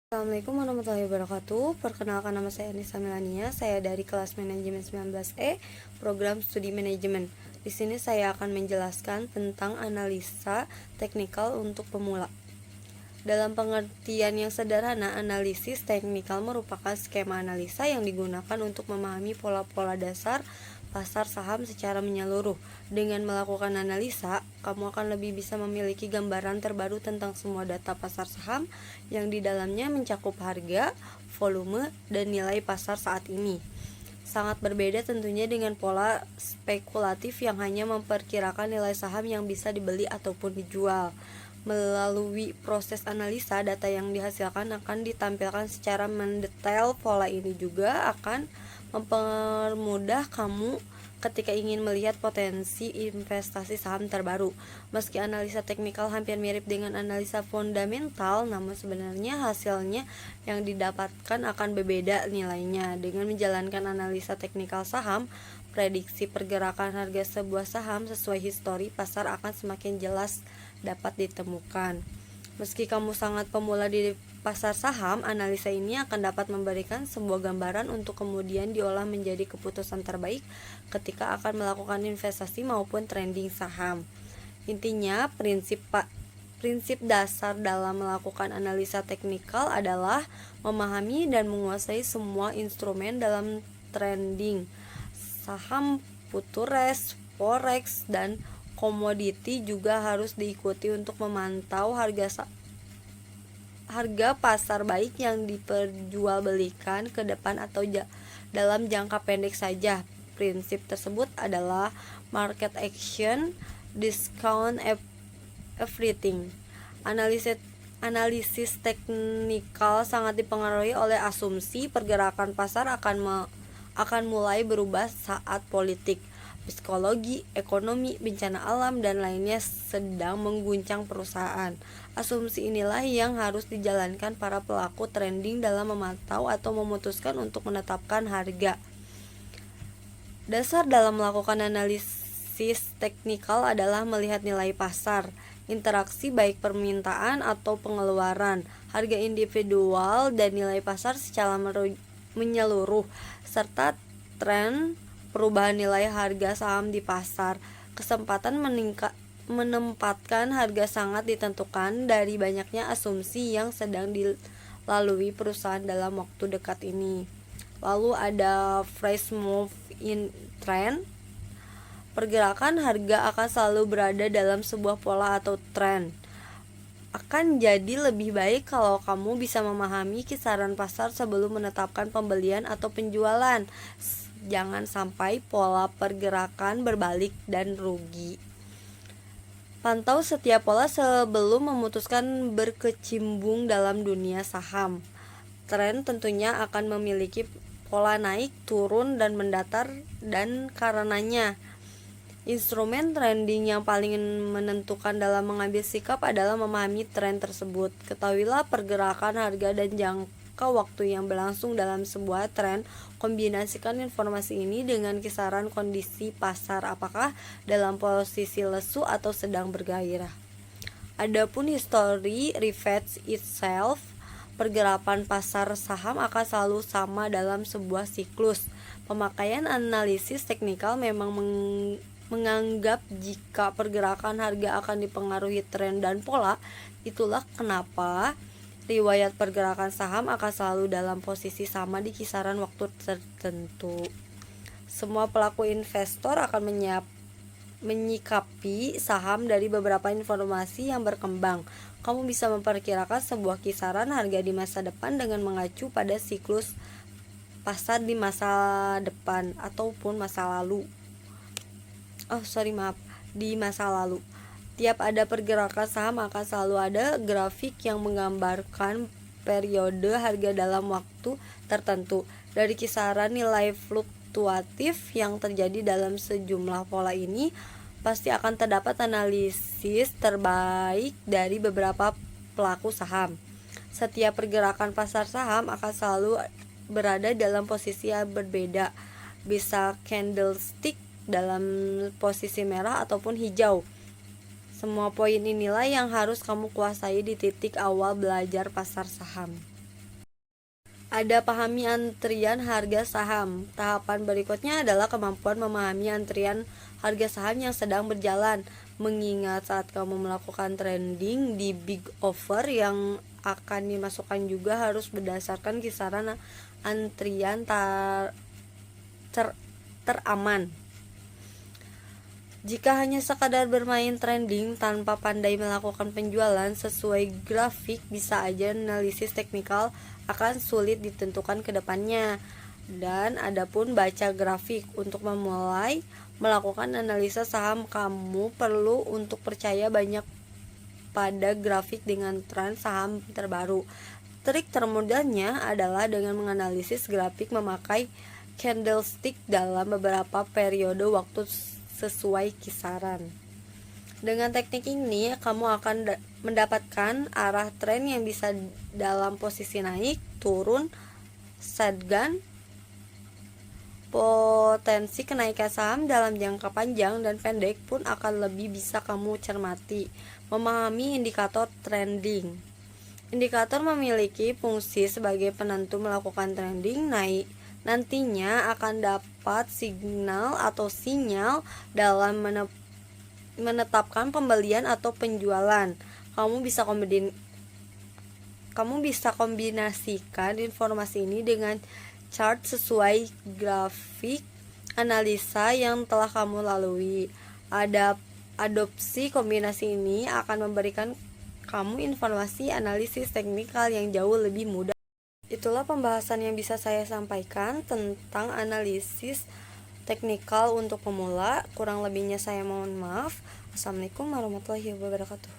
Assalamualaikum warahmatullahi wabarakatuh. Perkenalkan, nama saya Anissa Melania. Saya dari kelas manajemen 19E, program studi manajemen. Di sini saya akan menjelaskan tentang analisa teknikal untuk pemula. Dalam pengertian yang sederhana, analisis teknikal merupakan skema analisa yang digunakan untuk memahami pola-pola dasar pasar saham secara menyeluruh. Dengan melakukan analisa, kamu akan lebih bisa memiliki gambaran terbaru tentang semua data pasar saham yang di dalamnya mencakup harga, volume, dan nilai pasar saat ini. Sangat berbeda tentunya dengan pola spekulatif yang hanya memperkirakan nilai saham yang bisa dibeli ataupun dijual. Melalui proses analisa, data yang dihasilkan akan ditampilkan secara mendetail. Pola ini juga akan mempermudah kamu ketika ingin melihat potensi investasi saham terbaru. Meski analisa teknikal hampir mirip dengan analisa fundamental, namun sebenarnya hasilnya yang didapatkan akan berbeda nilainya. Dengan menjalankan analisa teknikal saham, prediksi pergerakan harga sebuah saham sesuai histori pasar akan semakin jelas dapat ditemukan. Meski kamu sangat pemula di pasar saham, analisa ini akan dapat memberikan sebuah gambaran untuk kemudian diolah menjadi keputusan terbaik ketika akan melakukan investasi maupun trading saham. Intinya, prinsip dasar dalam melakukan analisa teknikal adalah memahami dan menguasai semua instrumen dalam trading saham, futures, forex, dan komoditi juga harus diikuti untuk memantau harga pasar baik yang diperjualbelikan ke depan atau dalam jangka pendek saja. Prinsip tersebut adalah market action, discount everything. Analisis teknikal sangat dipengaruhi oleh asumsi pergerakan pasar akan mulai berubah saat politik, psikologi, ekonomi, bencana alam, dan lainnya sedang mengguncang perusahaan. Asumsi inilah yang harus dijalankan para pelaku trading dalam memantau atau memutuskan untuk menetapkan harga. Dasar dalam melakukan analisis teknikal adalah melihat nilai pasar, interaksi baik permintaan atau pengeluaran, harga individual, dan nilai pasar secara menyeluruh, serta tren perubahan nilai harga saham di pasar. Kesempatan menempatkan harga sangat ditentukan dari banyaknya asumsi yang sedang dilalui perusahaan dalam waktu dekat ini. Lalu ada fresh move in trend. Pergerakan harga akan selalu berada dalam sebuah pola atau tren. Akan jadi lebih baik kalau kamu bisa memahami kisaran pasar sebelum menetapkan pembelian atau penjualan. Jangan sampai pola pergerakan berbalik dan rugi. Pantau setiap pola sebelum memutuskan berkecimpung dalam dunia saham. Tren tentunya akan memiliki pola naik, turun, dan mendatar, dan karenanya instrumen trading yang paling menentukan dalam mengambil sikap adalah memahami tren tersebut. Ketahuilah pergerakan harga dan jangka waktu yang berlangsung dalam sebuah tren. Kombinasikan informasi ini dengan kisaran kondisi pasar, apakah dalam posisi lesu atau sedang bergairah. Adapun history repeats itself. Pergerakan pasar saham akan selalu sama dalam sebuah siklus. Pemakaian analisis teknikal memang menganggap jika pergerakan harga akan dipengaruhi tren dan pola. Itulah kenapa riwayat pergerakan saham akan selalu dalam posisi sama di kisaran waktu tertentu. Semua pelaku investor akan menyikapi saham dari beberapa informasi yang berkembang. Kamu bisa memperkirakan sebuah kisaran harga di masa depan dengan mengacu pada siklus pasar di masa depan ataupun masa lalu. Di masa lalu. Tiap ada pergerakan saham akan selalu ada grafik yang menggambarkan periode harga dalam waktu tertentu. Dari kisaran nilai fluktuatif yang terjadi dalam sejumlah pola ini, pasti akan terdapat analisis terbaik dari beberapa pelaku saham. Setiap pergerakan pasar saham akan selalu berada dalam posisi yang berbeda, bisa candlestick dalam posisi merah ataupun hijau. Semua poin inilah yang harus kamu kuasai di titik awal belajar pasar saham. Ada pahami antrian harga saham. Tahapan berikutnya adalah kemampuan memahami antrian harga saham yang sedang berjalan. Mengingat saat kamu melakukan trading di big offer yang akan dimasukkan juga harus berdasarkan kisaran antrian teraman. Jika hanya sekadar bermain trading tanpa pandai melakukan penjualan sesuai grafik, bisa aja analisis teknikal akan sulit ditentukan ke depannya. Dan adapun baca grafik, untuk memulai melakukan analisa saham, kamu perlu untuk percaya banyak pada grafik dengan tren saham terbaru. Trik termudahnya adalah dengan menganalisis grafik memakai candlestick dalam beberapa periode waktu sesuai kisaran. Dengan teknik ini, kamu akan mendapatkan arah tren yang bisa dalam posisi naik, turun, shotgun, potensi kenaikan saham dalam jangka panjang dan pendek pun akan lebih bisa kamu cermati. Memahami indikator trending. Indikator memiliki fungsi sebagai penentu melakukan trending naik. Nantinya akan dapat signal atau sinyal dalam menetapkan pembelian atau penjualan. Kamu bisa kombinasikan informasi ini dengan chart sesuai grafik analisa yang telah kamu lalui. Adopsi kombinasi ini akan memberikan kamu informasi analisis teknikal yang jauh lebih mudah. Itulah pembahasan yang bisa saya sampaikan tentang analisis teknikal untuk pemula. Kurang lebihnya saya mohon maaf. Assalamualaikum warahmatullahi wabarakatuh.